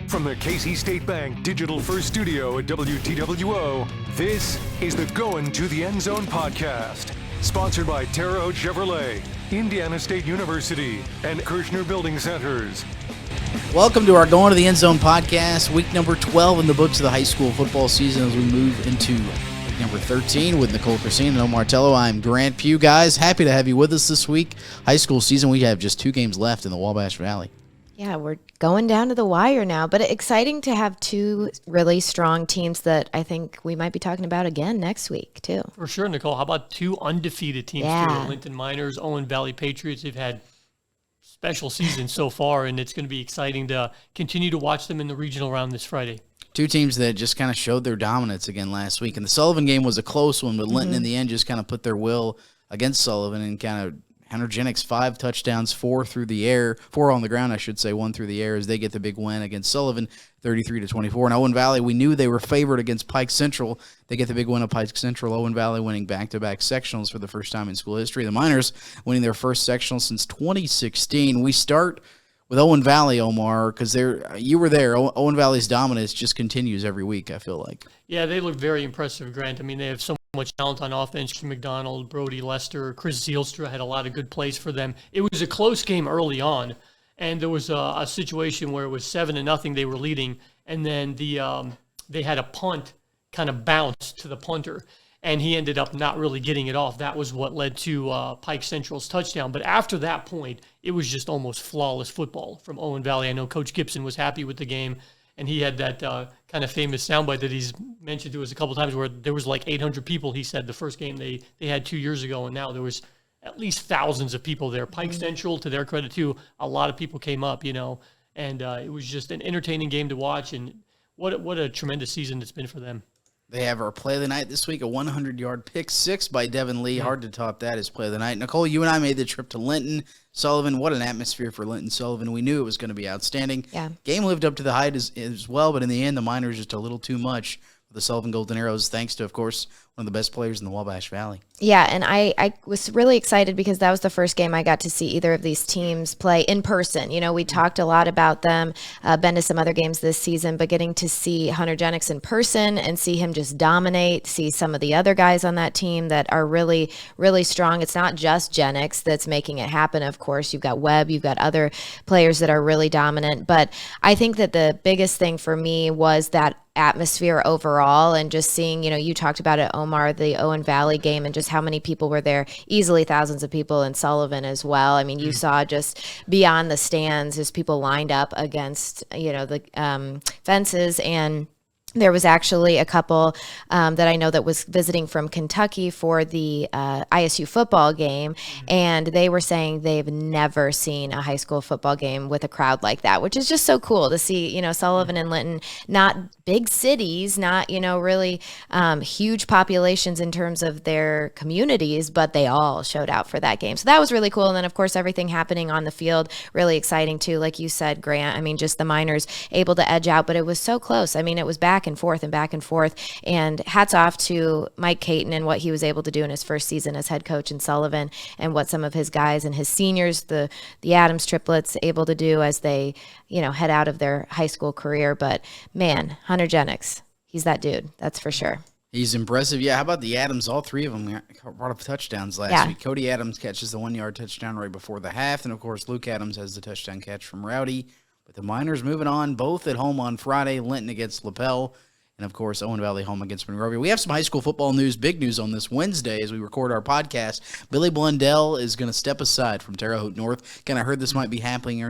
From the Casey State Bank Digital First Studio at WTWO, this is the Goin to the Endzone podcast. Sponsored by Terre Haute Chevrolet, Indiana State University, and Kirshner Building Centers. Welcome to our Going to the Endzone podcast, week number 12 in the books of the high school football season as we move into week number 13 with Nicole Christine and Omar Tello. I'm Grant Pugh. Guys, happy to have you with us this week. High school season, we have just 2 games left in the Wabash Valley. Yeah, we're going down to the wire now, but exciting to have 2 really strong teams that I think we might be talking about again next week, too. For sure, Nicole. How about 2 undefeated teams, too? The Linton Miners, Owen Valley Patriots. They've had special seasons so far, and it's going to be exciting to continue to watch them in the regional round this Friday. 2 teams that just kind of showed their dominance again last week. And the Sullivan game was a close one, but Linton in the end just kind of put their will against Sullivan and kind of Hunter Jennings, 5 touchdowns, 4 through the air, 4 on the ground, I should say, 1 through the air as they get the big win against Sullivan, 33-24. And Owen Valley, we knew they were favored against Pike Central. They get the big win of Pike Central. Owen Valley winning back-to-back sectionals for the first time in school history. The Miners winning their first sectional since 2016. We start with Owen Valley, Omar, because you were there. Owen Valley's dominance just continues every week, I feel like. Yeah, they look very impressive, Grant. I mean, they have so much talent on offense. McDonald, Brody Lester, Chris Zielstra had a lot of good plays for them. It was a close game early on, and there was a situation where it was 7-0. They were leading, and then they had a punt kind of bounce to the punter, and he ended up not really getting it off. That was what led to Pike Central's touchdown. But after that point, it was just almost flawless football from Owen Valley. I know Coach Gibson was happy with the game, and he had that kind of famous soundbite that he's mentioned to us a couple times where there was like 800 people, he said, the first game they had 2 years ago, and now there was at least thousands of people there. Pike Central, to their credit too, a lot of people came up, and it was just an entertaining game to watch, and what a tremendous season it's been for them. They have our play of the night this week, a 100-yard pick 6 by Devin Lee. Hard to top that as play of the night. Nicole, you and I made the trip to Linton. Sullivan, what an atmosphere for Linton Sullivan. We knew it was going to be outstanding. Yeah. Game lived up to the hype as well, but in the end, the Miners just a little too much for the Sullivan Golden Arrows, thanks to, of course, one of the best players in the Wabash Valley. Yeah, and I was really excited because that was the first game I got to see either of these teams play in person. We talked a lot about them, been to some other games this season, but getting to see Hunter Jennings in person and see him just dominate, see some of the other guys on that team that are really, really strong. It's not just Jennings that's making it happen, of course. You've got Webb, you've got other players that are really dominant, but I think that the biggest thing for me was that atmosphere overall and just seeing, you talked about it, Omar, the Owen Valley game and just how many people were there, easily thousands of people in Sullivan as well. I mean, you saw just beyond the stands as people lined up against, the fences, and there was actually a couple that I know that was visiting from Kentucky for the ISU football game, and they were saying they've never seen a high school football game with a crowd like that, which is just so cool to see, Sullivan and Linton, not big cities, not, really huge populations in terms of their communities, but they all showed out for that game. So that was really cool. And then, of course, everything happening on the field, really exciting too. Like you said, Grant, I mean, just the Miners able to edge out, but it was so close. I mean, it was back and forth. And hats off to Mike Caton and what he was able to do in his first season as head coach in Sullivan, and what some of his guys and his seniors, the Adams triplets, able to do as they, head out of their high school career. But man, Hunter Jennings, he's that dude. That's for sure. He's impressive. Yeah, how about the Adams? All 3 of them brought up touchdowns last week. Cody Adams catches the 1-yard touchdown right before the half, and of course Luke Adams has the touchdown catch from Rowdy. But the Miners moving on, both at home on Friday, Linton against LaPel. And, of course, Owen Valley home against Monrovia. We have some high school football news, big news on this Wednesday as we record our podcast. Billy Blundell is going to step aside from Terre Haute North. Kind of heard this might be happening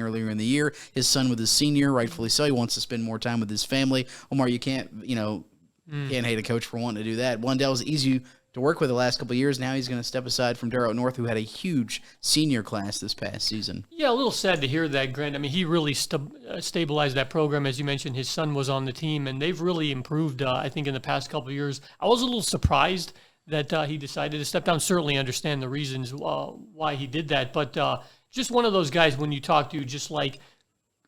earlier in the year. His son with his senior, rightfully so. He wants to spend more time with his family. Omar, you can't hate a coach for wanting to do that. Blundell was easy to work with the last couple of years. Now he's going to step aside from Terre Haute North, who had a huge senior class this past season. Yeah, a little sad to hear that, Grant. I mean, he really stabilized that program. As you mentioned, his son was on the team, and they've really improved, I think, in the past couple of years. I was a little surprised that he decided to step down. Certainly understand the reasons why he did that, but just one of those guys when you talk to, just like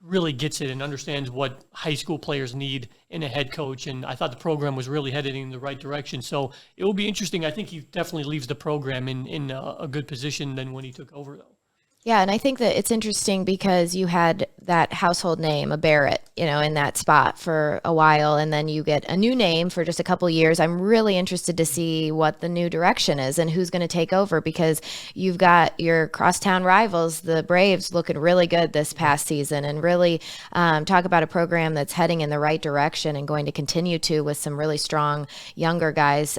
really gets it and understands what high school players need in a head coach. And I thought the program was really headed in the right direction. So it will be interesting. I think he definitely leaves the program in a good position than when he took over, though. Yeah, and I think that it's interesting because you had that household name, a Barrett, in that spot for a while, and then you get a new name for just a couple years. I'm really interested to see what the new direction is and who's going to take over, because you've got your crosstown rivals, the Braves, looking really good this past season, and really talk about a program that's heading in the right direction and going to continue to, with some really strong younger guys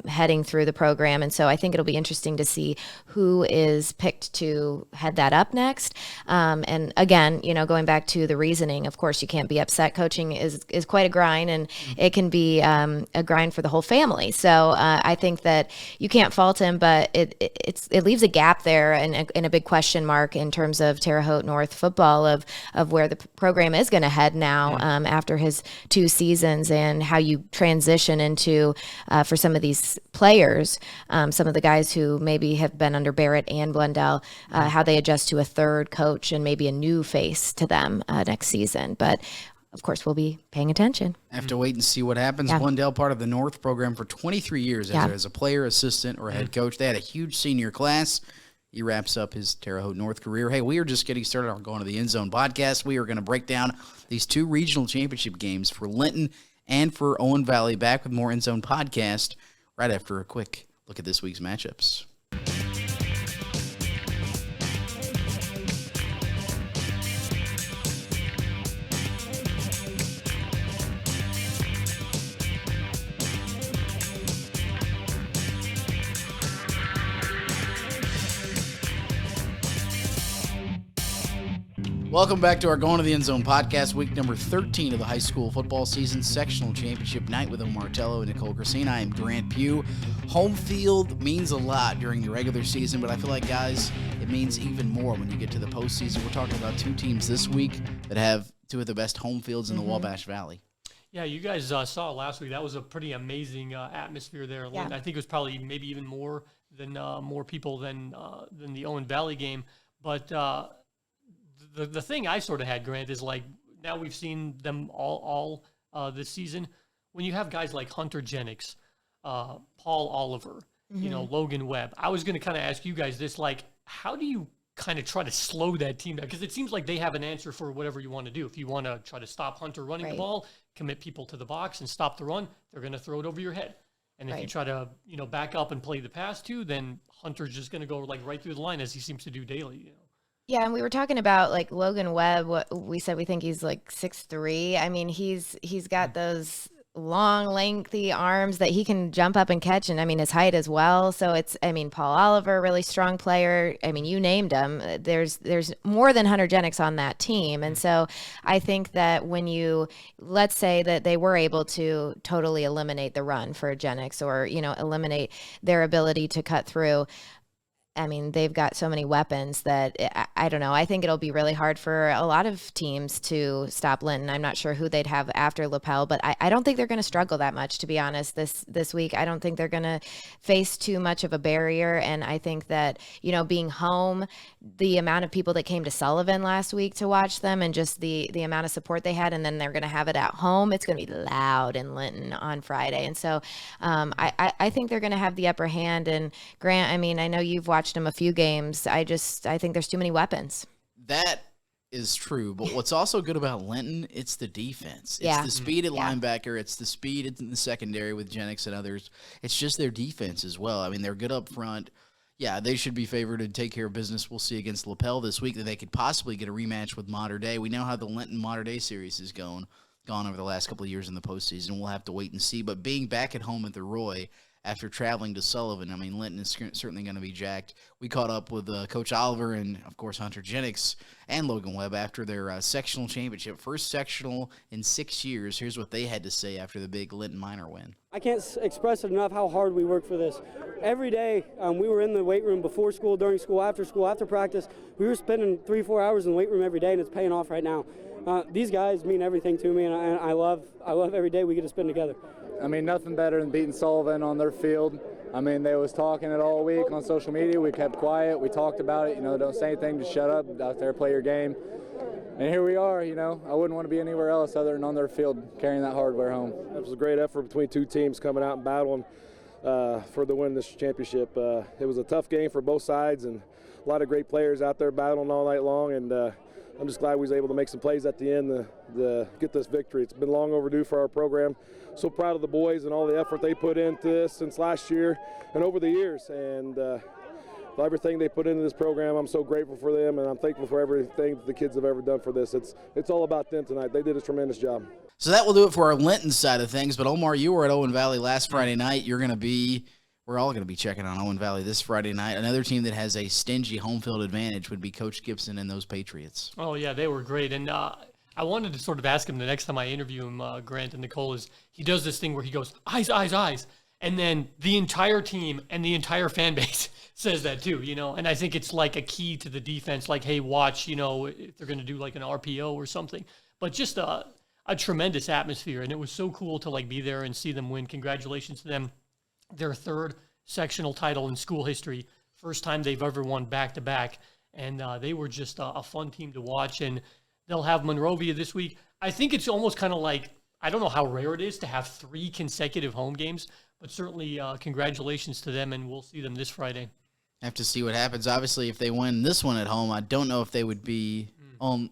heading through the program. And so I think it'll be interesting to see who is picked to head that up next. And again, going back to the reasoning, of course, you can't be upset. Coaching is quite a grind, and it can be a grind for the whole family. So I think that you can't fault him, but it leaves a gap there and a big question mark in terms of Terre Haute North football of where the program is going to head now after his 2 seasons, and how you transition into for some of these players, some of the guys who maybe have been under Barrett and Blundell, how they adjust to a third coach and maybe a new face to them next season. But of course, we'll be paying attention. Have to wait and see what happens. Yeah. Blundell, part of the North program for 23 years as a player, assistant, or head coach. They had a huge senior class. He wraps up his Terre Haute North career. Hey, we are just getting started on Going to the Endzone podcast. We are going to break down these 2 regional championship games for Linton and for Owen Valley. Back with more Endzone podcast right after a quick look at this week's matchups. Welcome back to our Going to the Endzone podcast, week number 13 of the high school football season, sectional championship night with Omar Tello and Nicole Gracine. I am Grant Pugh. Home field means a lot during the regular season, but I feel like, guys, it means even more when you get to the postseason. We're talking about 2 teams this week that have 2 of the best home fields in the Wabash Valley. Yeah, you guys saw last week. That was a pretty amazing atmosphere there. Yeah. I think it was probably maybe even more than more people than the Owen Valley game, but The thing I sort of had, Grant, is like, now we've seen them all this season. When you have guys like Hunter Jennings, Paul Oliver, Logan Webb, I was going to kind of ask you guys this, like, how do you kind of try to slow that team down? Because it seems like they have an answer for whatever you want to do. If you want to try to stop Hunter running the ball, commit people to the box and stop the run, they're going to throw it over your head. And if you try to, back up and play the pass too, then Hunter's just going to go like right through the line, as he seems to do daily, Yeah, and we were talking about like Logan Webb. What we said, we think he's like 6'3". I mean, he's got those long, lengthy arms that he can jump up and catch, and I mean his height as well. So Paul Oliver, really strong player. I mean, you named him. There's more than Hunter Jennings on that team, and so I think that when let's say that they were able to totally eliminate the run for Jennings, or eliminate their ability to cut through. I mean, they've got so many weapons that I don't know. I think it'll be really hard for a lot of teams to stop Linton. I'm not sure who they'd have after Lapel, but I don't think they're going to struggle that much, to be honest, this week. I don't think they're going to face too much of a barrier. And I think that, being home, the amount of people that came to Sullivan last week to watch them, and just the amount of support they had, and then they're going to have it at home, it's going to be loud in Linton on Friday. And so I think they're going to have the upper hand. And Grant, I know you've watched him a few games. I think there's too many weapons. That is true, but what's also good about Linton, it's the defense. It's the speed at linebacker. It's the speed in the secondary with Jennings and others. It's just their defense as well. I mean, they're good up front. Yeah, they should be favored to take care of business. We'll see against Lapel this week that they could possibly get a rematch with Mater Dei. We know how the Linton Mater Dei series is gone over the last couple of years in the postseason. We'll have to wait and see. But being back at home at the Roy after traveling to Sullivan, Linton is certainly going to be jacked. We caught up with Coach Oliver and, of course, Hunter Jennings and Logan Webb after their sectional championship. First sectional in 6 years. Here's what they had to say after the big Linton Minor win. I can't express it enough how hard we work for this. Every day we were in the weight room before school, during school, after practice. We were spending 3-4 hours in the weight room every day, and it's paying off right now. These guys mean everything to me, and I love every day we get to spend together. Nothing better than beating Sullivan on their field. They was talking it all week on social media. We kept quiet. We talked about it. Don't say anything. Just shut up. Out there, play your game. And here we are. I wouldn't want to be anywhere else other than on their field carrying that hardware home. It was a great effort between 2 teams coming out and battling for the win of this championship. It was a tough game for both sides, and a lot of great players out there battling all night long, and I'm just glad we was able to make some plays at the end to get this victory. It's been long overdue for our program. So proud of the boys and all the effort they put into this since last year and over the years, and everything they put into this program. I'm so grateful for them, and I'm thankful for everything that the kids have ever done for this. It's all about them tonight. They did a tremendous job. So that will do it for our Linton side of things. But Omar, you were at Owen Valley last Friday night. We're all going to be checking on Owen Valley this Friday night. Another team that has a stingy home field advantage would be Coach Gibson and those Patriots. Oh, yeah, they were great. And I wanted to sort of ask him the next time I interview him, Grant and Nicole, is he does this thing where he goes, eyes, eyes, eyes. And then the entire team and the entire fan base says that too, And I think it's like a key to the defense, like, hey, watch, if they're going to do like an RPO or something. But just a tremendous atmosphere. And it was so cool to like be there and see them win. Congratulations to them. Their third sectional title in school history. First time they've ever won back-to-back. And they were just a fun team to watch. And they'll have Monrovia this week. I think it's almost kind of like, I don't know how rare it is to have 3 consecutive home games, but certainly congratulations to them, and we'll see them this Friday. Have to see what happens. Obviously, if they win this one at home, I don't know if they would be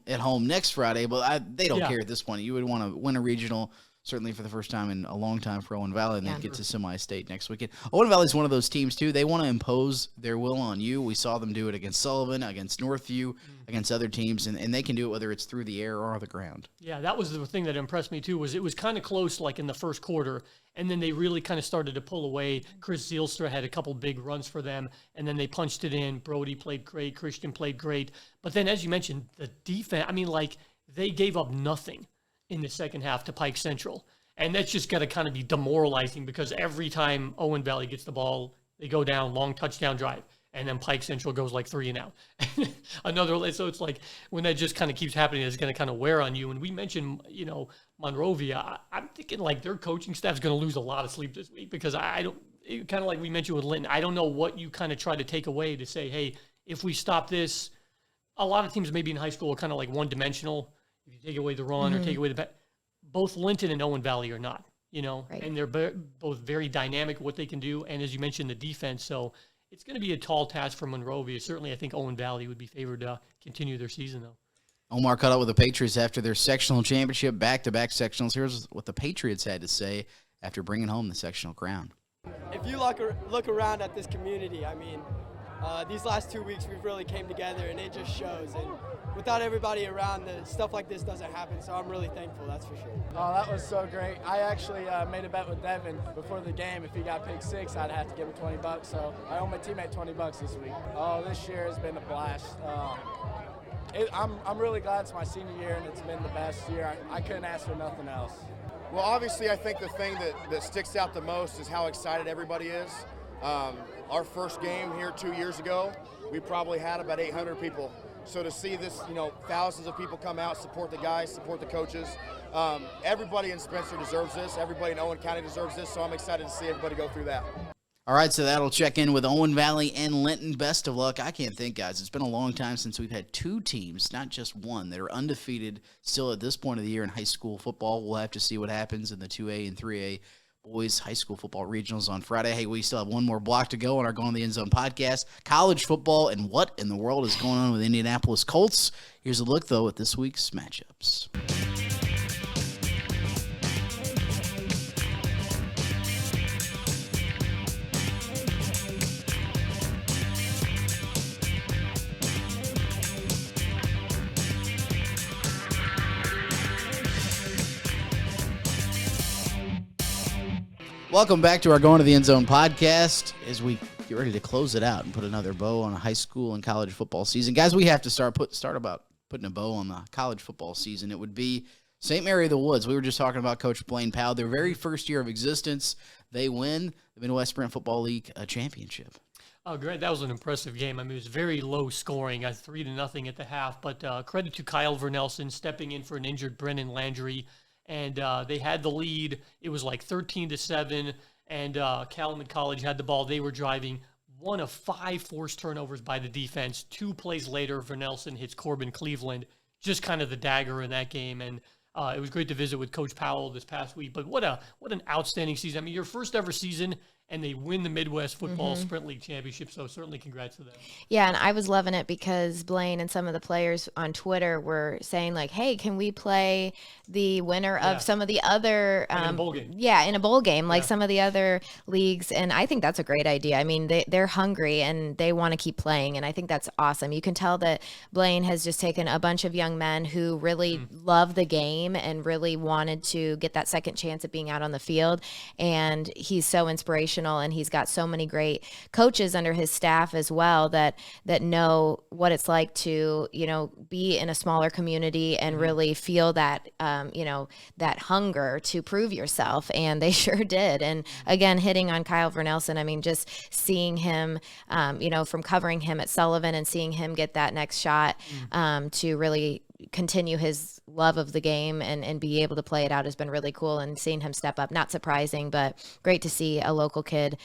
at home next Friday, but they don't care at this point. You would want to win a regional, certainly for the first time in a long time for Owen Valley, and then get to semi-state next weekend. Owen Valley is one of those teams, too. They want to impose their will on you. We saw them do it against Sullivan, against Northview, against other teams, and they can do it whether it's through the air or the ground. Yeah, that was the thing that impressed me, too, was it was kind of close like in the first quarter, and then they really kind of started to pull away. Chris Zielstra had a couple big runs for them, and then they punched it in. Brody played great. Christian played great. But then, as you mentioned, the defense, they gave up nothing in the second half to Pike Central. And that's just got to kind of be demoralizing because every time Owen Valley gets the ball, they go down, long touchdown drive, and then Pike Central goes like 3 and out. So it's like when that just kind of keeps happening, it's going to kind of wear on you. And we mentioned, Monrovia. I'm thinking like their coaching staff is going to lose a lot of sleep this week because kind of like we mentioned with Linton, I don't know what you kind of try to take away to say, hey, if we stop this, a lot of teams maybe in high school are kind of like one-dimensional. If you take away the run or take away the both Linton and Owen Valley are not, right. And they're both very dynamic what they can do. And as you mentioned, the defense. So it's going to be a tall task for Monrovia. Certainly, I think Owen Valley would be favored to continue their season, though. Omar caught up with the Patriots after their sectional championship, back-to-back sectionals. Here's what the Patriots had to say after bringing home the sectional crown. If you look around at this community, these last 2 weeks we've really came together, and it just shows. And without everybody around, stuff like this doesn't happen. So I'm really thankful, that's for sure. Oh, that was so great. I actually made a bet with Devin before the game. If he got pick 6, I'd have to give him $20. So I owe my teammate $20 this week. Oh, this year has been a blast. I'm really glad it's my senior year, and it's been the best year. I couldn't ask for nothing else. Well, obviously, I think the thing that sticks out the most is how excited everybody is. Our first game here 2 years ago, we probably had about 800 people. So to see this, thousands of people come out, support the guys, support the coaches. Everybody in Spencer deserves this. Everybody in Owen County deserves this. So I'm excited to see everybody go through that. All right, so that'll check in with Owen Valley and Linton. Best of luck. I can't think, guys. It's been a long time since we've had 2 teams, not just one, that are undefeated still at this point of the year in high school football. We'll have to see what happens in the 2A and 3A boys high school football regionals on Friday. Hey, we still have one more block to go on our Going to the End Zone podcast. College football and what in the world is going on with Indianapolis Colts. Here's a look, though, at this week's matchups. Welcome back to our Going to the End Zone podcast as we get ready to close it out and put another bow on a high school and college football season. Guys, we have to start about putting a bow on the college football season. It would be St. Mary of the Woods. We were just talking about Coach Blaine Powell. Their very first year of existence, they win the Midwest Sprint Football League championship. Oh, great. That was an impressive game. It was very low scoring, 3-0 at the half. But credit to Kyle Vernelson stepping in for an injured Brennan Landry. And they had the lead. It was like 13-7, and Calumet College had the ball. They were driving. 1 of 5 forced turnovers by the defense. 2 plays later, Vernelson hits Corbin Cleveland. Just kind of the dagger in that game. And it was great to visit with Coach Powell this past week. But what an outstanding season. Your first ever season, and they win the Midwest Football Sprint League Championship. So certainly congrats to them. Yeah, and I was loving it because Blaine and some of the players on Twitter were saying like, "Hey, can we play the winner of some of the other in a bowl game. Yeah, in a bowl game, like some of the other leagues." And I think that's a great idea. I mean, they're hungry and they want to keep playing, and I think that's awesome. You can tell that Blaine has just taken a bunch of young men who really love the game and really wanted to get that second chance at being out on the field, and he's so inspirational. And he's got so many great coaches under his staff as well that know what it's like to, be in a smaller community and really feel that, that hunger to prove yourself. And they sure did. And again, hitting on Kyle Vernelson, I mean, just seeing him, from covering him at Sullivan and seeing him get that next shot to really continue his love of the game and be able to play it out has been really cool, and seeing him step up, not surprising, but great to see a local kid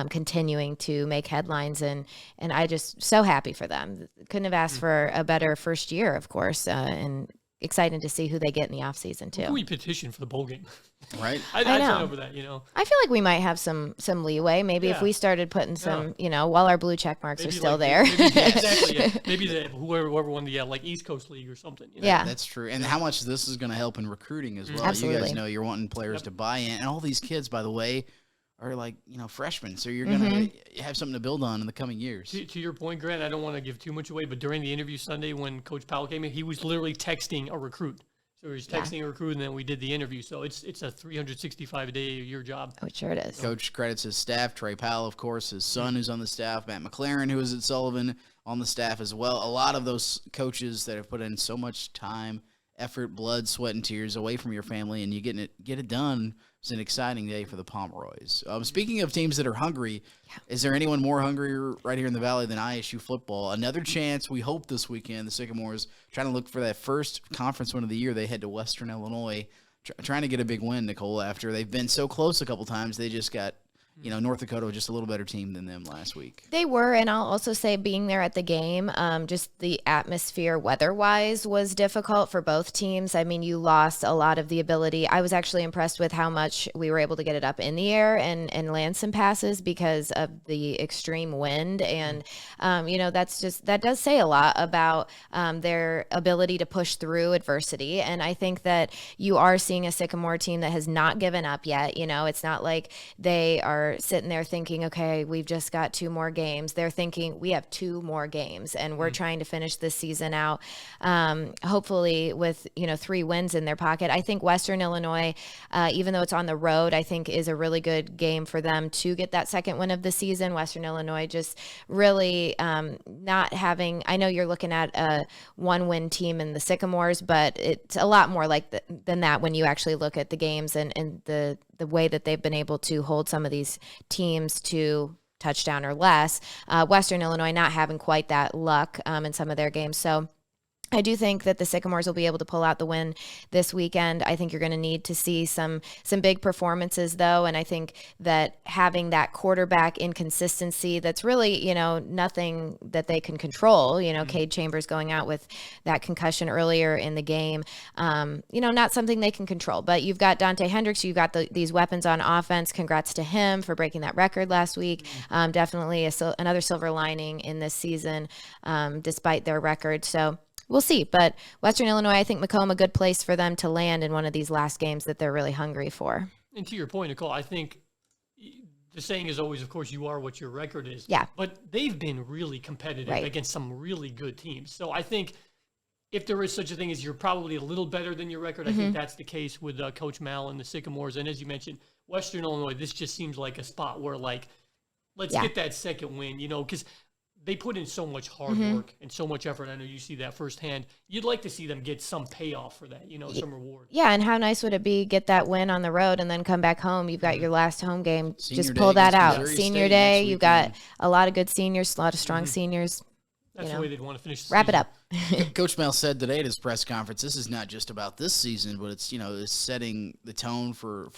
continuing to make headlines, and I just so happy for them. Couldn't have asked for a better first year, of course, and excited to see who they get in the offseason too. Can we petition for the bowl game? Right. I know. sign over that, I feel like we might have some leeway. Maybe if we started putting some, while our blue check marks are still there. Maybe, exactly. Yeah. Maybe whoever won the East Coast League or something. Yeah, that's true. And how much this is going to help in recruiting as well. Absolutely. You guys know you're wanting players to buy in, and all these kids, by the way, are like freshmen. So you're going to have something to build on in the coming years. To your point, Grant, I don't want to give too much away, but during the interview Sunday when Coach Powell came in, he was literally texting a recruit. So he was texting a recruit, and then we did the interview. So it's a 365-a-day-a-year job. Oh, sure it is. Coach credits his staff, Trey Powell, of course, his son who's on the staff, Matt McLaren, who is at Sullivan, on the staff as well. A lot of those coaches that have put in so much time, effort, blood, sweat, and tears away from your family, and you get it done. It's an exciting day for the Pomeroys. Speaking of teams that are hungry, is there anyone more hungry right here in the Valley than ISU football? Another chance, we hope, this weekend. The Sycamores trying to look for that first conference win of the year. They head to Western Illinois, trying to get a big win, Nicole, after they've been so close a couple times. They just got North Dakota was just a little better team than them last week. They were, and I'll also say being there at the game, just the atmosphere weather-wise was difficult for both teams. I mean, you lost a lot of the ability. I was actually impressed with how much we were able to get it up in the air and land some passes because of the extreme wind. And, that does say a lot about their ability to push through adversity. And I think that you are seeing a Sycamore team that has not given up yet. It's not like they are sitting there thinking, okay, we've just got 2 more games. They're thinking we have 2 more games and we're trying to finish this season out, hopefully with, 3 wins in their pocket. I think Western Illinois, even though it's on the road, I think is a really good game for them to get that second win of the season. Western Illinois just really not having, I know you're looking at a 1-win team in the Sycamores, but it's a lot more like than that when you actually look at the games and the way that they've been able to hold some of these teams to touchdown or less. Western Illinois not having quite that luck in some of their games. So I do think that the Sycamores will be able to pull out the win this weekend. I think you're going to need to see some big performances, though, and I think that having that quarterback inconsistency that's really, nothing that they can control. Cade Chambers going out with that concussion earlier in the game, not something they can control. But you've got Dante Hendricks, you've got these weapons on offense. Congrats to him for breaking that record last week. Definitely another silver lining in this season, despite their record. So we'll see. But Western Illinois, I think Macomb, a good place for them to land in one of these last games that they're really hungry for. And to your point, Nicole, I think the saying is always, of course, you are what your record is. Yeah. But they've been really competitive against some really good teams. So I think if there is such a thing as you're probably a little better than your record, I think that's the case with Coach Mal and the Sycamores. And as you mentioned, Western Illinois, this just seems like a spot where, let's get that second win, because they put in so much hard work and so much effort. I know you see that firsthand. You'd like to see them get some payoff for that, some reward. Yeah, and how nice would it be get that win on the road and then come back home? You've got your last home game. Senior just pull that out. Missouri Senior State day, you've got a lot of good seniors, a lot of strong seniors. That's the way they'd want to finish the wrap season. it up. Coach Mel said today at his press conference, this is not just about this season, but it's, it's setting the tone for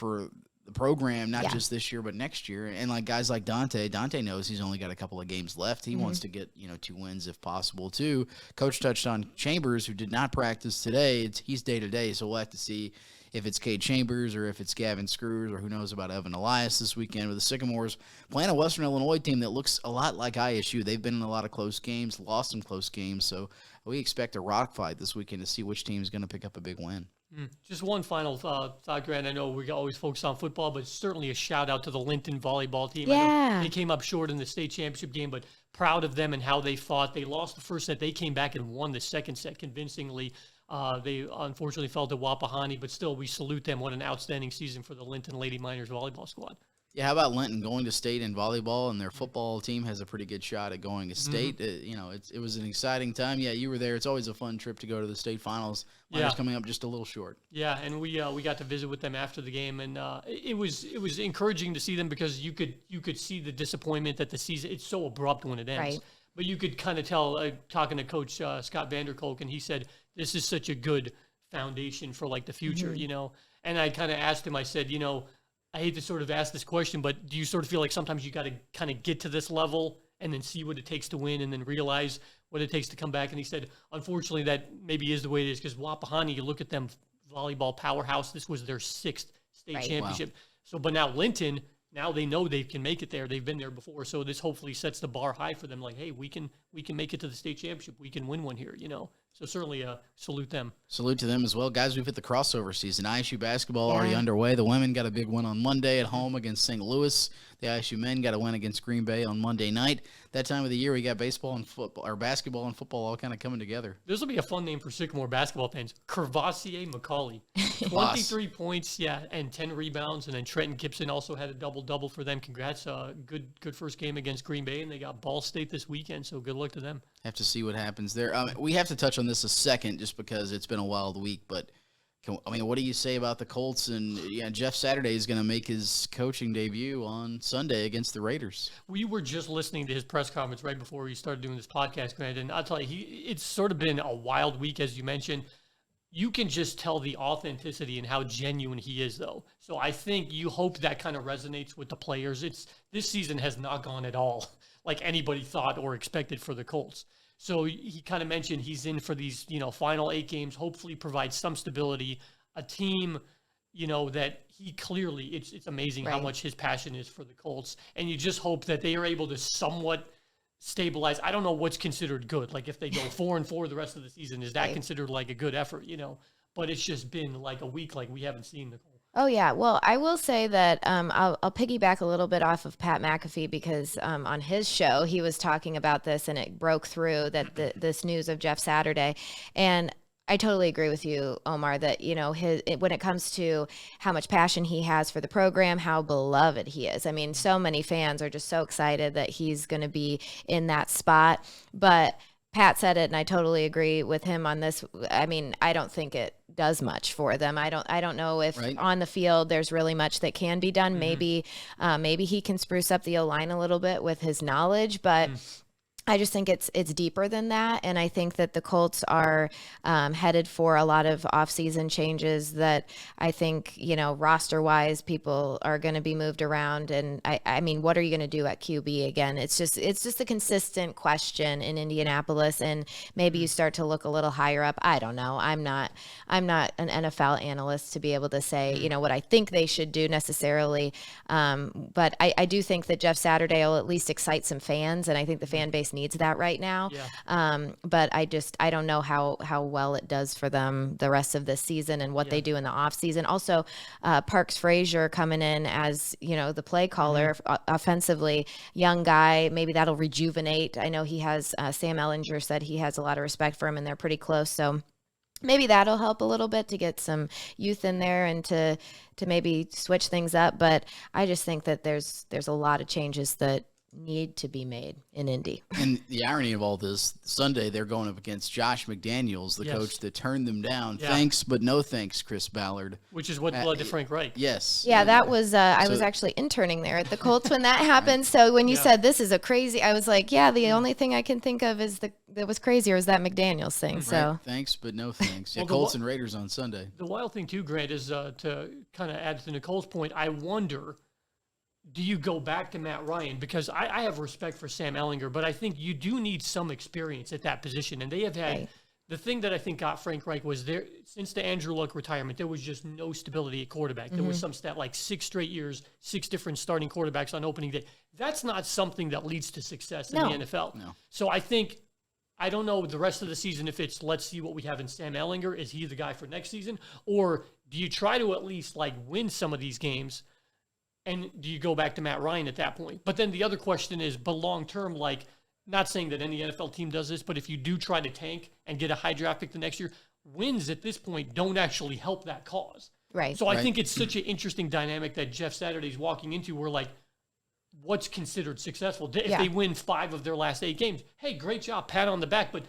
the program, not just this year, but next year. And guys like Dante knows he's only got a couple of games left. He wants to get, 2 wins if possible too. Coach touched on Chambers, who did not practice today. He's day to day. So we'll have to see if it's Cade Chambers or if it's Gavin Screws or who knows about Evan Elias this weekend with the Sycamores playing a Western Illinois team that looks a lot like ISU. They've been in a lot of close games, lost some close games, so we expect a rock fight this weekend to see which team is going to pick up a big win. Just one final thought, Grant. I know we always focus on football, but certainly a shout-out to the Linton volleyball team. Yeah. I know they came up short in the state championship game, but proud of them and how they fought. They lost the first set. They came back and won the second set convincingly. They unfortunately fell to Wapahani, but still we salute them. What an outstanding season for the Linton Lady Miners volleyball squad. Yeah, how about Linton going to state in volleyball, and their football team has a pretty good shot at going to state. It was an exciting time. Yeah, you were there. It's always a fun trip to go to the state finals. Miners coming up just a little short. Yeah, and we got to visit with them after the game, and it was encouraging to see them because you could see the disappointment that the season, it's so abrupt when it ends. Right. But you could kind of tell, talking to Coach Scott Vanderkolk, and he said, this is such a good foundation for like the future, And I kind of asked him, I said, I hate to sort of ask this question, but do you sort of feel like sometimes you got to kind of get to this level and then see what it takes to win and then realize what it takes to come back? And he said, unfortunately, that maybe is the way it is because Wapahani, you look at them, volleyball powerhouse, this was their 6th state championship. Wow. So, but now Linton, now they know they can make it there. They've been there before. So this hopefully sets the bar high for them. Like, hey, we can make it to the state championship. We can win one here, So certainly salute them. Salute to them as well. Guys, we've hit the crossover season. ISU basketball already underway. The women got a big win on Monday at home against St. Louis. The ISU men got a win against Green Bay on Monday night. That time of the year, we got baseball and football, or basketball and football all kind of coming together. This will be a fun name for Sycamore basketball fans. Kervassier McCauley. 23 points, and 10 rebounds. And then Trenton Gibson also had a double-double for them. Congrats. Good first game against Green Bay, and they got Ball State this weekend, so good luck to them. Have to see what happens there. We have to touch on this a second just because it's been a wild week, but what do you say about the Colts? And Jeff Saturday is going to make his coaching debut on Sunday against the Raiders. We were just listening to his press conference right before we started doing this podcast, Grant, and I'll tell you, it's sort of been a wild week, as you mentioned. You can just tell the authenticity and how genuine he is, though. So I think you hope that kind of resonates with the players. This season has not gone at all like anybody thought or expected for the Colts. So he kind of mentioned he's in for these, final 8 games, hopefully provide some stability, a team, that he clearly, it's amazing how much his passion is for the Colts. And you just hope that they are able to somewhat stabilize. I don't know what's considered good. Like if they go 4-4 the rest of the season, is that considered like a good effort, But it's just been like a week like we haven't seen the Colts. Oh, yeah. Well, I will say that I'll piggyback a little bit off of Pat McAfee because on his show, he was talking about this and it broke through that this news of Jeff Saturday. And I totally agree with you, Omar, that, when it comes to how much passion he has for the program, how beloved he is. I mean, so many fans are just so excited that he's going to be in that spot. But Pat said it, and I totally agree with him on this. I mean, I don't think it does much for them. I don't know if on the field there's really much that can be done. Mm-hmm. Maybe he can spruce up the O-line a little bit with his knowledge, but I just think it's deeper than that, and I think that the Colts are headed for a lot of offseason changes that I think, roster-wise, people are going to be moved around, and I mean, what are you going to do at QB again? It's just a consistent question in Indianapolis, and maybe you start to look a little higher up. I don't know. I'm not an NFL analyst to be able to say, what I think they should do necessarily, but I do think that Jeff Saturday will at least excite some fans, and I think the fan base needs that right now. Yeah. But I don't know how well it does for them the rest of this season and what they do in the off season. Also, Parks Frazier coming in as, the play caller offensively, young guy, maybe that'll rejuvenate. I know he has, Sam Ellinger said he has a lot of respect for him and they're pretty close. So maybe that'll help a little bit to get some youth in there and to maybe switch things up. But I just think that there's a lot of changes that need to be made in Indy. And the irony of all this, Sunday they're going up against Josh McDaniels, the coach that turned them down. Yeah. Thanks, but no thanks, Chris Ballard. Which is what led to Frank Reich. Yes. Yeah, that was, I was actually interning there at the Colts when that happened. So when you said this is a crazy, I was like, the only thing I can think of is that was crazier is that McDaniels thing. So right. Thanks, but no thanks. Yeah, well, Colts and Raiders on Sunday. The wild thing too, Grant, is to kind of add to Nicole's point, I wonder, do you go back to Matt Ryan? Because I have respect for Sam Ellinger, but I think you do need some experience at that position. And they have had the thing that I think got Frank Reich was there since the Andrew Luck retirement, there was just no stability at quarterback. There was some stat like 6 straight years, 6 different starting quarterbacks on opening day. That's not something that leads to success in the NFL. No. So I don't know the rest of the season if it's let's see what we have in Sam Ehlinger. Is he the guy for next season? Or do you try to at least like win some of these games? And do you go back to Matt Ryan at that point? But then the other question is, but long term, like, not saying that any NFL team does this, but if you do try to tank and get a high draft pick the next year, wins at this point don't actually help that cause. Right. So I think it's such an interesting dynamic that Jeff Saturday's walking into where, like, what's considered successful? If they win 5 of their last 8 games, hey, great job, pat on the back, but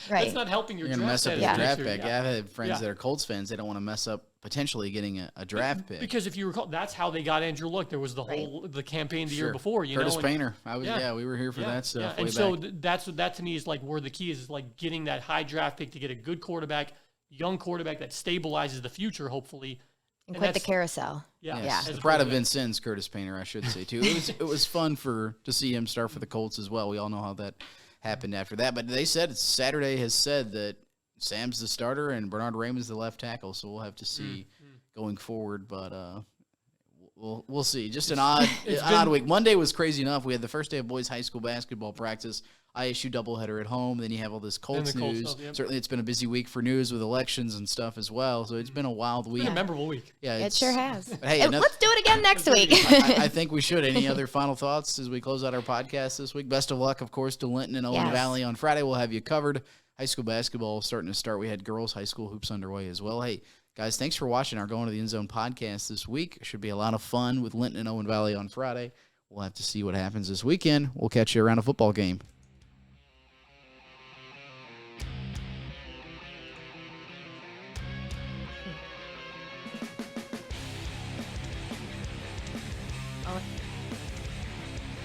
that's not helping your You're going to draft mess up your status draft next year. pick. I've had friends that are Colts fans. They don't want to mess up potentially getting a draft pick. Because if you recall, that's how they got Andrew Luck. There was the whole the campaign the year before. Curtis Painter. We were here for that stuff. And way so back. that's what that to me is like where the key is like getting that high draft pick to get a good quarterback, young quarterback that stabilizes the future, hopefully. And quit the carousel. Yeah. Proud of Vincennes, Curtis Painter, I should say too. It was fun to see him start for the Colts as well. We all know how that happened after that. But they said Saturday has said that Sam's the starter and Bernard Raymond's the left tackle. So we'll have to see going forward. But we'll see. Just an odd week. Monday was crazy enough. We had the first day of boys high school basketball practice. ISU doubleheader at home. Then you have all this Colts news. Stuff, Certainly, it's been a busy week for news with elections and stuff as well. So it's been a wild week. It's been a memorable week. Yeah, it sure has. Hey, let's do it again next week. I think we should. Any other final thoughts as we close out our podcast this week? Best of luck, of course, to Linton and Owen Valley on Friday. We'll have you covered. High school basketball starting to start. We had girls high school hoops underway as well. Hey, guys, thanks for watching our Going to the End Zone podcast this week. It should be a lot of fun with Linton and Owen Valley on Friday. We'll have to see what happens this weekend. We'll catch you around a football game.